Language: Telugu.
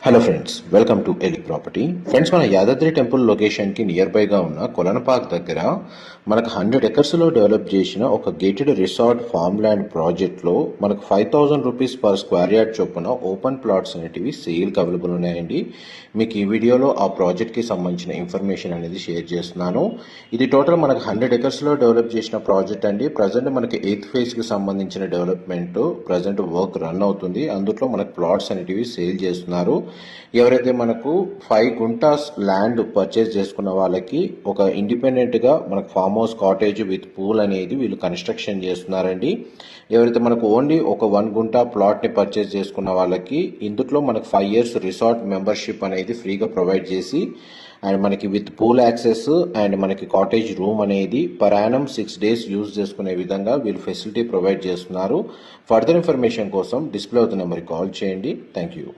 హలో ఫ్రెండ్స్, వెల్కమ్ టు ఎలి ప్రాపర్టీ. ఫ్రెండ్స్, మన యాదాద్రి టెంపుల్ లొకేషన్కి నియర్ బైగా ఉన్న కొలనపాక్ దగ్గర మనకు 100 ఎకర్స్లో డెవలప్ చేసిన ఒక గేటెడ్ రిసార్ట్ ఫార్మ్ ల్యాండ్ ప్రాజెక్ట్లో మనకు 5,000 రూపీస్ పర్ స్క్వేర్ యార్డ్ చొప్పున ఓపెన్ ప్లాట్స్ అనేటివి సేల్కి అవైలబుల్ ఉన్నాయండి. మీకు ఈ వీడియోలో ఆ ప్రాజెక్ట్కి సంబంధించిన ఇన్ఫర్మేషన్ అనేది షేర్ చేస్తున్నాను. ఇది టోటల్ మనకు 100 ఎకర్స్లో డెవలప్ చేసిన ప్రాజెక్ట్ అండి. ప్రజెంట్ మనకి 8th ఫేజ్కి సంబంధించిన డెవలప్మెంట్ ప్రజెంట్ వర్క్ రన్ అవుతుంది. అందులో మనకు ప్లాట్స్ అనేటివి సేల్ చేస్తున్నారు. ఎవరైతే మనకు 5 గుంటాస్ ల్యాండ్ పర్చేస్ చేసుకున్న వాళ్ళకి ఒక ఇండిపెండెంట్గా మనకు farm house cottage with pool అనేది వీళ్ళు కన్స్ట్రక్షన్ చేస్తున్నారండి. ఎవరైతే మనకు ఓన్లీ ఒక 1 గుంటా ప్లాట్ని పర్చేస్ చేసుకున్న వాళ్ళకి ఇందులో మనకు 5 years రిసార్ట్ మెంబర్షిప్ అనేది ఫ్రీగా ప్రొవైడ్ చేసి అండ్ మనకి విత్ పూల్ యాక్సెస్ అండ్ మనకి కాటేజ్ రూమ్ అనేది పర్ యానం 6 days యూజ్ చేసుకునే విధంగా వీళ్ళు ఫెసిలిటీ ప్రొవైడ్ చేస్తున్నారు. ఫర్దర్ ఇన్ఫర్మేషన్ కోసం డిస్ప్లే అవుతున్న నెంబర్కి కాల్ చేయండి. Thank you.